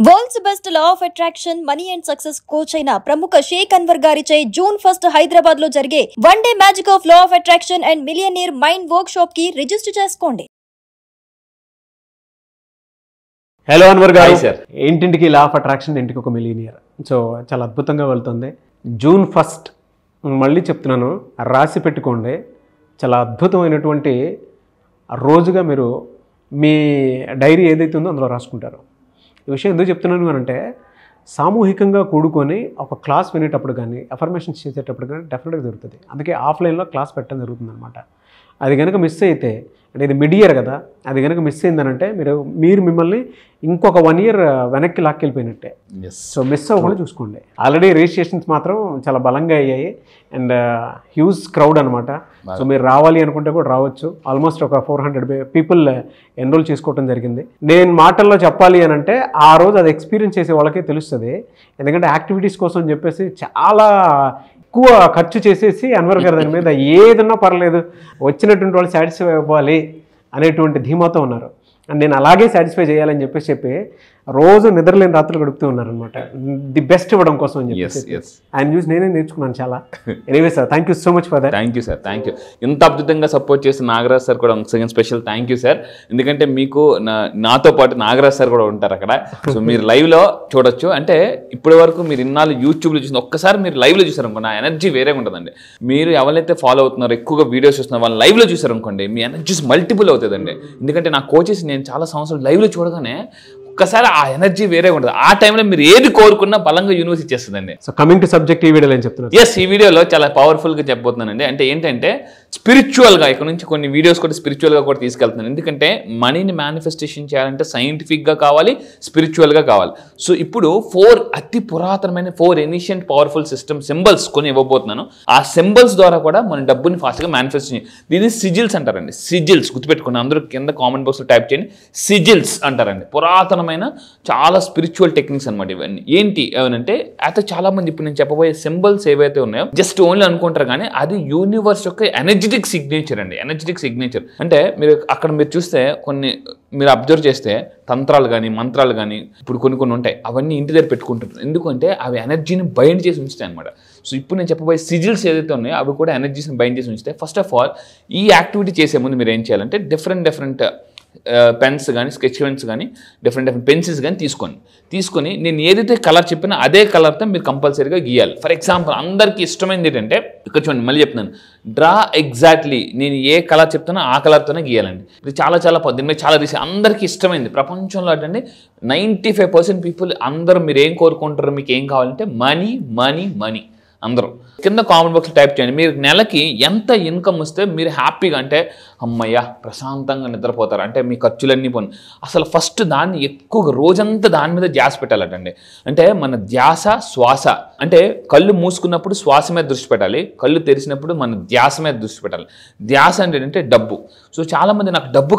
World's best law of attraction money and success coach అయిన ప్రముఖ షేక్ అన్వర్ గారిచే జూన్ 1 హైదరాబాద్ లో జరిగే one day magic of law of attraction and millionaire mind work shop కి register చేసుకోండి. Hello Anwar గారు, ఇంటింటికి లా ఆఫ్ అట్రాక్షన్, ఇంటికి ఒక మిలియనియర్. సో చాలా అద్భుతంగా వెళ్తుంది. జూన్ 1 మళ్ళీ చెప్తున్నాను, రాసి పెట్టుకోండి. చాలా అద్భుతమైనటువంటి రోజుగా మీరు మీ డైరీ ఏదైతే ఉందో అందులో రాసుకుంటారు. ఈ విషయం ఎందుకు చెప్తున్నాను అంటే, సామూహికంగా కూడుకొని ఒక క్లాస్ వినేటప్పుడు కానీ అఫర్మేషన్స్ చేసేటప్పుడు కానీ డెఫినెట్గా జరుగుతుంది. అందుకే ఆఫ్లైన్లో క్లాస్ పెట్టడం జరుగుతుంది అనమాట. అది కనుక మిస్ అయితే, అంటే ఇది మిడ్ ఇయర్ కదా, అది కనుక మిస్ అయిందనంటే మీరు మిమ్మల్ని ఇంకొక 1 year వెనక్కి లాక్కెళ్ళిపోయినట్టే. సో మిస్ అవ్వకుండా చూసుకోండి. ఆల్రెడీ రిజిస్ట్రేషన్స్ మాత్రం చాలా బలంగా అయ్యాయి అండ్ హ్యూజ్ క్రౌడ్ అనమాట. సో మీరు రావాలి అనుకుంటే కూడా రావచ్చు. ఆల్మోస్ట్ ఒక 400 people ఎన్రోల్ చేసుకోవడం జరిగింది. నేను మాటల్లో చెప్పాలి అని అంటే, ఆ రోజు అది ఎక్స్పీరియన్స్ చేసే వాళ్ళకే తెలుస్తుంది. ఎందుకంటే యాక్టివిటీస్ కోసం చెప్పేసి చాలా ఎక్కువ ఖర్చు చేసేసి అన్వర్ గారు దాని మీద ఏదన్నా పర్లేదు, వచ్చినటువంటి వాళ్ళు సాటిస్ఫై అవ్వాలి అనేటువంటి ధీమాతో ఉన్నారు. అండ్ నేను అలాగే సాటిస్ఫై చేయాలని చెప్పి రోజు నిద్రలేని రాత్రులు గడుపుతూ ఉన్నారనమాట, ది బెస్ట్ ఇవ్వడం కోసం అని చెప్పి. ఆయన చూసి నేనే నేర్చుకున్నాను చాలా. Anyway sir, thank you so much for that. Thank you sir, thank you. ఇంత అద్భుతంగా సపోర్ట్ చేసిన నాగరాజ్ సార్ కూడా second special thank you sir. ఎందుకంటే మీకు నాతో పాటు నాగరాజ్ సార్ కూడా ఉంటారు అక్కడ. సో మీరు లైవ్లో చూడొచ్చు. అంటే ఇప్పటి వరకు మీరు ఇన్నాళ్ళు యూట్యూబ్లో చూసిన, ఒక్కసారి మీరు లైవ్లో చూసారనుకోండి, ఆ ఎనర్జీ వేరేగా ఉంటుందండి. మీరు ఎవరైతే ఫాలో అవుతున్నారో, ఎక్కువగా వీడియోస్ చూస్తున్నారో, వాళ్ళు లైవ్లో చూసారనుకోండి, మీ ఎనర్జీస్ మల్టిపుల్ అవుతుందండి. ఎందుకంటే నా కోచెస్ నేను చాలా సంవత్సరాలు లైవ్లో చూడగానే ఒక్కసారి ఆ ఎనర్జీ వేరే ఉంటుంది. ఆ టైంలో మీరు ఏది కోరుకున్నా బలంగా యూనివర్స్ ఇచ్చేస్తుందండి. సో కమింగ్ టు సబ్జెక్ట్, ఈ వీడియోలో ఏం చెప్తున్నారు? ఎస్, ఈ వీడియోలో చాలా పవర్ఫుల్గా చెప్పబోతున్నానండి. అంటే ఏంటంటే స్పిరిచువల్గా, ఇక్కడ నుంచి కొన్ని వీడియోస్ కూడా స్పిరిచువల్గా కూడా తీసుకెళ్తున్నాను. ఎందుకంటే మనీని మేనిఫెస్టేషన్ చేయాలంటే సైంటిఫిక్గా కావాలి, స్పిరిచువల్గా కావాలి. సో ఇప్పుడు 4 అతి పురాతనమైన 4 ఏన్షియంట్ పవర్ఫుల్ సింబల్స్ కొన్ని ఇవ్వబోతున్నాను. ఆ సింబల్స్ ద్వారా కూడా మన డబ్బుని ఫాస్ట్గా మేనిఫెస్ట్ చేయాలి. దీన్ని సిజిల్స్ అంటారండి. సిజిల్స్ గుర్తుపెట్టుకుని అందరూ కింద కామెంట్ బాక్స్లో టైప్ చేయండి. సిజిల్స్ అంటారండి. పురాతనమైన చాలా స్పిరిచువల్ టెక్నిక్స్ అనమాట ఇవన్నీ. ఏంటి ఏమనంటే, అయితే చాలా మంది ఇప్పుడు నేను చెప్పబోయే సింబల్స్ ఏవైతే ఉన్నాయో జస్ట్ ఓన్లీ అనుకుంటారు, కానీ అది యూనివర్స్ యొక్క ఎనర్జెటిక్ సిగ్నేచర్ అండి. ఎనర్జెటిక్ సిగ్నేచర్ అంటే మీరు అక్కడ మీరు చూస్తే, కొన్ని మీరు అబ్జర్వ్ చేస్తే తంత్రాలు కానీ మంత్రాలు కానీ ఇప్పుడు కొన్ని ఉంటాయి. అవన్నీ ఇంటి దగ్గర పెట్టుకుంటారు. ఎందుకంటే అవి ఎనర్జీని బైండ్ చేసి ఉంచుతాయి అనమాట. సో ఇప్పుడు నేను చెప్పబోయే సిజిల్స్ ఏదైతే ఉన్నాయో అవి కూడా ఎనర్జీస్ని బైండ్ చేసి ఉంచుతాయి. ఫస్ట్ ఆఫ్ ఆల్, ఈ యాక్టివిటీ చేసే ముందు మీరు ఏం చేయాలంటే, డిఫరెంట్ పెన్స్ కానీ, స్కెచ్ పెన్స్ కానీ, డిఫరెంట్ పెన్సిల్స్ కానీ తీసుకొని నేను ఏదైతే కలర్ చెప్పినా అదే కలర్తో మీరు కంపల్సరీగా గీయాలి. ఫర్ ఎగ్జాంపుల్, అందరికీ ఇష్టమైనది ఏంటంటే, ఇక్కడ చూడండి మళ్ళీ చెప్తున్నాను, డ్రా ఎగ్జాక్ట్లీ నేను ఏ కలర్ చెప్తానో ఆ కలర్తోనే గీయాలండి. ఇది చాలా దీని మీద చాలా తీసి అందరికీ ఇష్టమైంది ప్రపంచంలో అంటే 95% పీపుల్ అందరూ మీరు ఏం కోరుకుంటారో, మీకు ఏం కావాలంటే మనీ. అందరూ కింద కామెంట్ బాక్స్లో టైప్ చేయండి. మీరు నెలకి ఎంత ఇన్కమ్ వస్తే మీరు హ్యాపీగా, అంటే అమ్మయ్య ప్రశాంతంగా నిద్రపోతారు, అంటే మీ ఖర్చులన్నీ పోను. అసలు ఫస్ట్ దాన్ని ఎక్కువగా రోజంతా దాని మీద ధ్యాస పెట్టాలటండి. అంటే మన ధ్యాస శ్వాస, అంటే కళ్ళు మూసుకున్నప్పుడు శ్వాస మీద దృష్టి పెట్టాలి, కళ్ళు తెరిచినప్పుడు మన ధ్యాస మీద దృష్టి పెట్టాలి. ధ్యాస అంటే డబ్బు. సో చాలామంది నాకు డబ్బు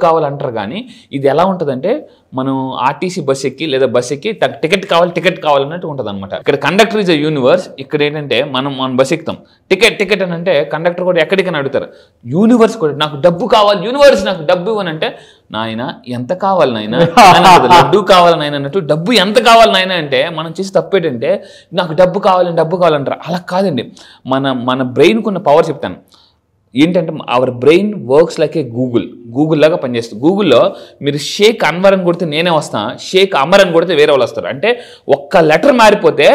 కావాలి అంటారు, కానీ ఇది ఎలా ఉంటుందంటే, మనం ఆర్టీసీ బస్ ఎక్కి లేదా బస్ ఎక్కి టికెట్ కావాలి అన్నట్టు ఉంటుంది అనమాట. ఇక్కడ కండక్టర్ ఇస్ అ యూనివర్స్. ఇక్కడ ఏంటంటే మనం బస్ ఎక్కుతాం, టికెట్ అని అంటే కండక్టర్ కూడా ఎక్కడికని అడుగుతారు. యూనివర్స్ కూడా నాకు డబ్బు కావాలి, యూనివర్స్ నాకు డబ్బు అని అంటే, నాయన ఎంత కావాలి నాయన, డబ్బు కావాలి నాయన అన్నట్టు, డబ్బు ఎంత కావాలి నాయన అంటే మనం చేసి తప్పేటంటే నాకు డబ్బు కావాలంటారు. అలా కాదండి. మన బ్రెయిన్కి ఉన్న పవర్ చెప్తాను ఏంటంటే, our brain works like A Google లాగా పనిచేస్తుంది. గూగుల్లో మీరు షేక్ అన్వర్ అని కొడితే నేనే వస్తాను, షేక్ అమర్ అని కొడితే వేరే వాళ్ళు వస్తారు. అంటే ఒక్క లెటర్ మారిపోతే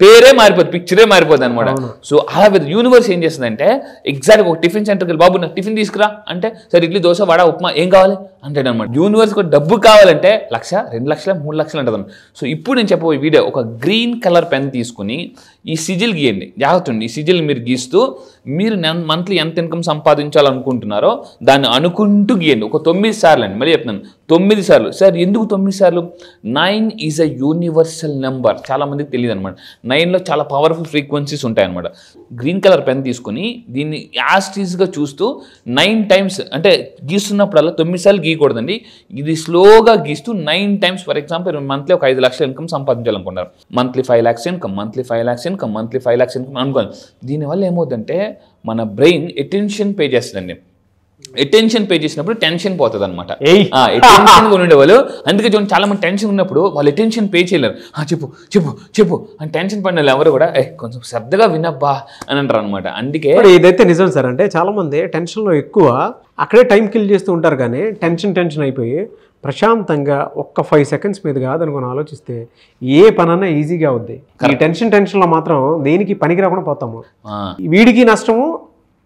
పేరే మారిపోతుంది, పిక్చరే మారిపోతుంది అనమాట. సో అలా యూనివర్స్ ఏం చేస్తుందంటే, ఎగ్జాక్ట్గా ఒక టిఫిన్ సెంటర్కి వెళ్ళి, బాబు నాకు టిఫిన్ తీసుకురా అంటే, సరే ఇడ్లీ దోశ వడ ఉప్మా ఏం కావాలి అంటాడు అనమాట. యూనివర్స్ కూడా డబ్బు కావాలంటే 1,00,000 2,00,000 3,00,000 అంటుంది. సో ఇప్పుడు నేను చెప్పబోయే వీడియో, ఒక గ్రీన్ కలర్ పెన్ తీసుకుని ఈ సిజిల్ గీయండి. జాగ్రత్త, ఈ సిజిల్ మీరు గీస్తూ మీరు మంత్లీ ఎంత ఇన్కమ్ సంపాదించాలనుకుంటున్నారో దాన్ని అనుకుంటూ గీయండి. ఒక 9 సార్లు అండి. మళ్ళీ చెప్తున్నాను, 9 సార్లు. సార్ ఎందుకు 9 సార్లు? 9 ఈజ్ అ యూనివర్సల్ నెంబర్. చాలా మందికి తెలియదు అనమాట. 9లో చాలా పవర్ఫుల్ ఫ్రీక్వెన్సీస్ ఉంటాయన్నమాట. గ్రీన్ కలర్ పెన్ తీసుకుని దీన్ని యాస్టీస్గా చూస్తూ 9 times, అంటే గీస్తున్నప్పుడల్లా 9 సార్లు గీయకూడదండి. ఇది స్లోగా గీస్తూ 9 times. ఫర్ ఎగ్జాంపుల్, మంత్లీ ఒక 5 లక్షల ఇన్కమ్ సంపాదించాలనుకుంటారు. Monthly 5 lakhs income, monthly 5 lakhs income అనుకోండి. దీనివల్ల ఏమవుతుందంటే మన బ్రెయిన్ అటెన్షన్ పే చేస్తుందండి. అటెన్షన్ పే చేసినప్పుడు టెన్షన్ పోతుంది అనమాట. టెన్షన్ ఉండేవాళ్ళు, అందుకే చూడండి చాలా మంది టెన్షన్ ఉన్నప్పుడు వాళ్ళు అటెన్షన్ పే చేయలేరు. చెప్పు చెప్పు చెప్పు అని టెన్షన్ పడిన వాళ్ళు ఎవరు కూడా కొంచెం శ్రద్ధగా వినబ్బా అని అంటారు అనమాట. అందుకే ఇదైతే నిజం సార్. అంటే చాలా మంది టెన్షన్లో ఎక్కువ అక్కడే టైం కిల్ చేస్తూ ఉంటారు, కానీ టెన్షన్ అయిపోయి ప్రశాంతంగా ఒక్క 5 seconds మీద కాదనుకుని ఆలోచిస్తే ఏ పనన్నా ఈజీగా అవుద్ది. ఈ టెన్షన్లో మాత్రం దేనికి పనికి రాకుండా పోతాము. వీడికి నష్టము,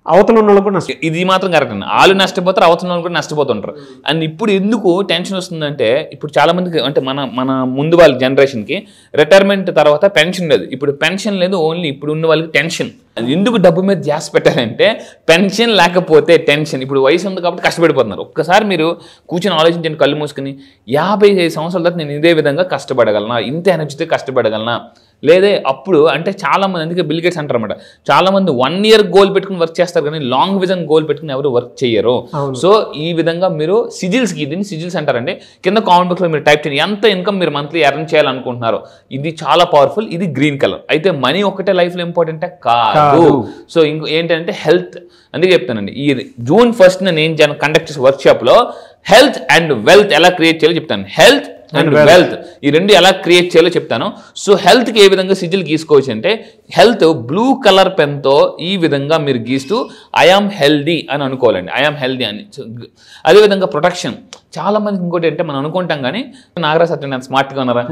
అవతల ఉన్న కూడా నష్టం. ఇది మాత్రం కరెక్ట్ అండి. వాళ్ళు నష్టపోతారు, అవతల వాళ్ళు కూడా నష్టపోతుంటారు. అండ్ ఇప్పుడు ఎందుకు టెన్షన్ వస్తుందంటే ఇప్పుడు చాలా మందికి అంటే మన ముందు వాళ్ళ జనరేషన్కి రిటైర్మెంట్ తర్వాత పెన్షన్ లేదు. ఇప్పుడు పెన్షన్ లేదు, ఓన్లీ ఇప్పుడు ఉన్న వాళ్ళకి టెన్షన్. ఎందుకు డబ్బు మీద ధ్యాస పెట్టారంటే పెన్షన్ లేకపోతే టెన్షన్. ఇప్పుడు వయసు ఉంది కాబట్టి కష్టపడిపోతున్నారు. ఒక్కసారి మీరు కూర్చొని ఆలోచించండి, కళ్ళు మూసుకుని 55 సంవత్సరాల తర్వాత నేను ఇదే విధంగా కష్టపడగలనా, ఇంత ఎనర్జీతో కష్టపడగలనా, లేదే అప్పుడు అంటే చాలా మంది, అందుకే బిల్ గేట్స్ అంటారు అనమాట, చాలా మంది 1 year గోల్ పెట్టుకుని వర్క్ చేస్తారు కానీ లాంగ్ విజన్ గోల్ పెట్టుకుని ఎవరు వర్క్ చేయరు. సో ఈ విధంగా మీరు సిజిల్స్కి, దీన్ని సిజిల్స్ అంటారండి, కింద కామెంట్ బాక్స్లో మీరు టైప్ చేయండి ఎంత ఇన్కమ్ మీరు మంత్లీ ఎర్న్ చేయాలనుకుంటున్నారు. ఇది చాలా పవర్ఫుల్. ఇది గ్రీన్ కలర్. అయితే మనీ ఒక్కటే లైఫ్లో ఇంపార్టెంటే కాదు. సో ఇంకో ఏంటంటే హెల్త్. అందుకే చెప్తానండి, ఈ June 1st నేను కండక్ట్ చేసే వర్క్షాప్లో హెల్త్ అండ్ వెల్త్ ఎలా క్రియేట్ చేయాలో చెప్తాను. హెల్త్ అండ్ వెల్త్ ఈ రెండు ఎలా క్రియేట్ చేయాలో చెప్తాను. సో హెల్త్కి ఏ విధంగా సిజిల్ గీసుకోవచ్చు అంటే, హెల్త్ బ్లూ కలర్ పెన్తో ఈ విధంగా మీరు గీస్తూ ఐఆమ్ హెల్దీ అని అనుకోవాలండి, ఐఆమ్ హెల్దీ అని. అదేవిధంగా ప్రొటెక్షన్. చాలా మందికి ఇంకోటి అంటే మనం అనుకుంటాం కానీ నాగరాజ్ అట్లా నేను స్మార్ట్గా ఉన్నారా,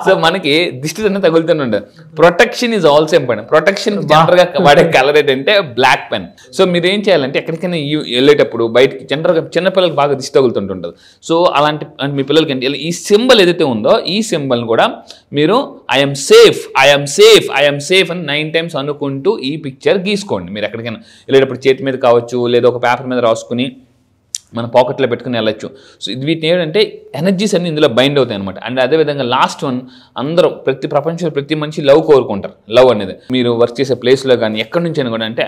సో మనకి దిష్టి అన్నీ తగులుతూనే ఉంటుంది. Protection is also important. Protection జనరల్గా వాడే కలర్ ఏంటంటే బ్లాక్ పెన్. సో మీరు ఏం చేయాలంటే ఎక్కడికైనా వెళ్ళేటప్పుడు బయటికి జనరల్గా చిన్నపిల్లలకి బాగా దిష్టి తగులుతుంటుంటుంది. సో అలాంటి మీ పిల్లలకి ఈ సింబల్ ఏదైతే ఉందో ఈ సింబల్ని కూడా మీరు I'm safe I'm safe I'm safe అని 9 times అనుకుంటూ ఈ పిక్చర్ గీసుకోండి. మీరు ఎక్కడికైనా వెళ్ళేటప్పుడు చేతి మీద కావచ్చు, లేదా ఒక పేపర్ మీద రాసుకుని మన పాకెట్లో పెట్టుకుని వెళ్ళచ్చు. సో వీటిని ఏంటంటే ఎనర్జీస్ అన్ని ఇందులో బైండ్ అవుతాయి అనమాట. అండ్ అదేవిధంగా లాస్ట్ వన్, అందరూ ప్రపంచంలో ప్రతి మనిషి లవ్ కోరుకుంటారు. లవ్ అనేది మీరు వర్క్ చేసే ప్లేస్లో కానీ ఎక్కడి నుంచి అయినా కూడా అంటే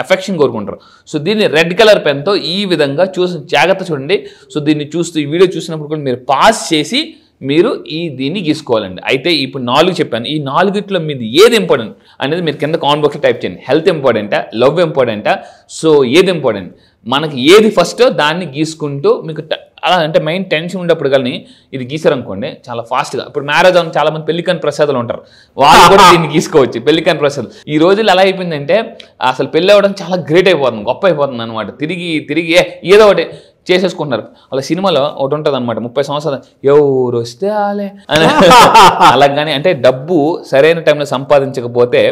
అఫెక్షన్ కోరుకుంటారు. సో దీన్ని రెడ్ కలర్ పెన్తో ఈ విధంగా జాగ్రత్త చూడండి. సో దీన్ని చూస్తూ ఈ వీడియో చూసినప్పుడు కూడా మీరు పాస్ చేసి మీరు దీన్ని గీసుకోవాలండి. అయితే ఇప్పుడు 4 చెప్పాను. ఈ 4 మీది ఏది ఇంపార్టెంట్ అనేది మీరు కింద కామెంట్ బాక్స్లో టైప్ చేయండి. హెల్త్ ఇంపార్టెంటా, లవ్ ఇంపార్టెంటా, సో ఏది ఇంపార్టెంట్, మనకి ఏది ఫస్ట్ దాన్ని గీసుకుంటూ మీకు అలా అంటే మైండ్ టెన్షన్ ఉండేప్పుడు కానీ ఇది గీసారనుకోండి చాలా ఫాస్ట్గా. ఇప్పుడు మ్యారేజ్ అని చాలా మంది పెళ్లికాని ప్రసాదాలు ఉంటారు, వాళ్ళు కూడా దీన్ని గీసుకోవచ్చు. పెళ్లికాని ప్రసాదం ఈ రోజులు ఎలా అయిపోయిందంటే అసలు పెళ్ళి అవ్వడం చాలా గ్రేట్ అయిపోతుంది, గొప్ప అయిపోతుంది అనమాట. తిరిగి ఏదో ఒకటి చేసేసుకుంటున్నారు. అలా సినిమాలో ఒకటి ఉంటుంది అనమాట, 30 సంవత్సరాలు ఎవరు వస్తే ఆలే అని. అలాగని అంటే డబ్బు సరైన టైంలో సంపాదించకపోతే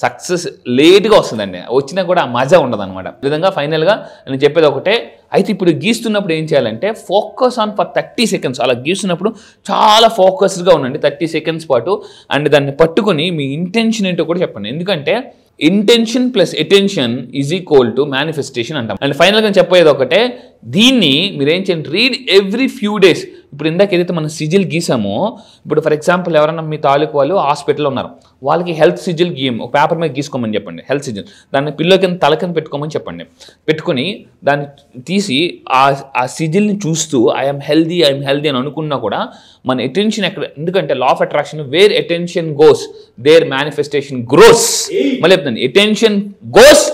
సక్సెస్ లేట్గా వస్తుందండి, వచ్చినా కూడా ఆ మజా ఉండదు అనమాట. ఈ విధంగా ఫైనల్గా నేను చెప్పేది ఒకటే. అయితే ఇప్పుడు గీస్తున్నప్పుడు ఏం చేయాలంటే ఫోకస్ ఆన్ ఫర్ 30 seconds. అలా గీస్తున్నప్పుడు చాలా ఫోకస్డ్గా ఉండండి 30 seconds పాటు. అండ్ దాన్ని పట్టుకొని మీ ఇంటెన్షన్ ఏంటో కూడా చెప్పండి. ఎందుకంటే intention plus attention is equal to manifestation అంటాం. అండ్ ఫైనల్గా చెప్పేది ఒకటే, దీన్ని మీరేం చేయండి, రీడ్ ఎవ్రీ ఫ్యూ డేస్. ఇప్పుడు ఇందాక ఏదైతే మనం సిజిల్ గీసామో, ఇప్పుడు ఫర్ ఎగ్జాంపుల్ ఎవరైనా మీ తాలూకు వాళ్ళు హాస్పిటల్లో ఉన్నారు, వాళ్ళకి హెల్త్ సిజిల్ గీయం ఒక పేపర్ మీద గీసుకోమని చెప్పండి. హెల్త్ సిజిల్ దాన్ని పిల్లో కింద తల కింద పెట్టుకోమని చెప్పండి. పెట్టుకుని దాన్ని తీసి ఆ సిజిల్ని చూస్తూ ఐఎమ్ హెల్దీ అని అనుకున్నా కూడా మన అటెన్షన్ ఎక్కడ, ఎందుకంటే law of attraction where attention goes there manifestation grows. మళ్ళీ చెప్తాను, అటెన్షన్ గోస్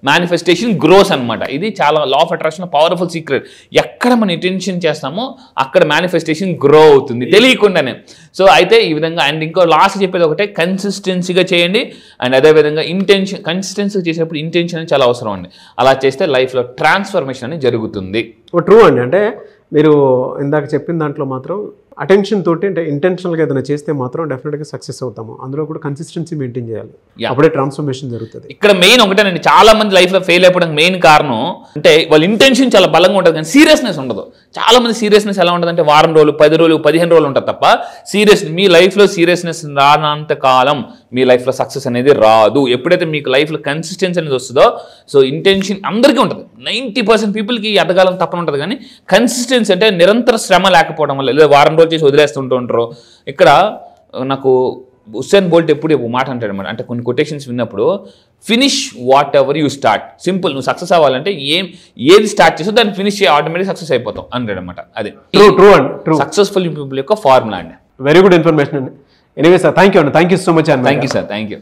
మేనిఫెస్టేషన్ గ్రోస్ అనమాట. ఇది చాలా law of attraction powerful secret. ఎక్కడ మనం అటెన్షన్ చేస్తామో అక్కడ మేనిఫెస్టేషన్ గ్రో అవుతుంది తెలియకుండానే. సో అయితే ఈ విధంగా. అండ్ ఇంకో లాస్ట్ చెప్పేది ఒకటే, కన్సిస్టెన్సీగా చేయండి. అండ్ అదేవిధంగా కన్సిస్టెన్సీగా చేసేటప్పుడు ఇంటెన్షన్ అనేది చాలా అవసరం అండి. అలా చేస్తే లైఫ్లో ట్రాన్స్ఫర్మేషన్ అనేది జరుగుతుంది. ట్రూ అండి. అంటే మీరు ఇందాక చెప్పిన దాంట్లో మాత్రం అటెన్షన్ తోటి అంటే ఇంటెన్షనల్గా ఏదైనా చేస్తే మాత్రం డెఫినెట్గా సక్సెస్ అవుతాము. అందులో కూడా కన్సిస్టెన్సీ మెయింటైన్ చేయాలి, అప్పుడే ట్రాన్స్ఫర్మేషన్ జరుగుతుంది. ఇక్కడ మెయిన్ ఒకటేనండి, చాలా మంది లైఫ్లో ఫెయిల్ అయిపోవడానికి మెయిన్ కారణం అంటే వాళ్ళ ఇంటెన్షన్ చాలా బలంగా ఉంటుంది కానీ సీరియస్నెస్ ఉండదు. చాలా మంది సీరియస్నెస్ ఎలా ఉంటుంది అంటే వారం రోజులు, 10 రోజులు, 15 రోజులు ఉంటుంది తప్ప మీ లైఫ్లో సీరియస్నెస్ రానంత కాలం మీ లైఫ్లో సక్సెస్ అనేది రాదు. ఎప్పుడైతే మీకు లైఫ్లో కన్సిస్టెన్సీ అనేది వస్తుందో, సో ఇంటెన్షన్ అందరికీ ఉంటుంది. 90% పీపుల్కి ఎదగాలని తప్పని ఉంటుంది కానీ కన్సిస్టెన్సీ అంటే నిరంతర శ్రమ లేకపోవడం వల్ల, లేదా వారం రోజులు చేసి వదిలేస్తుంటూ ఉంటారు. ఇక్కడ నాకు ఉసేన్ బోల్ట్ ఎప్పుడు మాట అంటాడు అనమాట, అంటే కొన్ని కొటేషన్స్ విన్నప్పుడు, finish what ever you start. Simple, నువ్వు సక్సెస్ అవ్వాలంటే ఏది స్టార్ట్ చేసో దాన్ని ఫినిష్ చేయి, ఆటోమేటిక్ సక్సెస్ అయిపోతాం అంటాడు అనమాట. అది ట్రూ సక్సెస్ఫుల్ పీపుల్ యొక్క ఫార్ములా అండి. వెరీ గుడ్ ఇన్ఫర్మేషన్ అండి. Anyway sir, thank you so much. Thank you sir, thank you.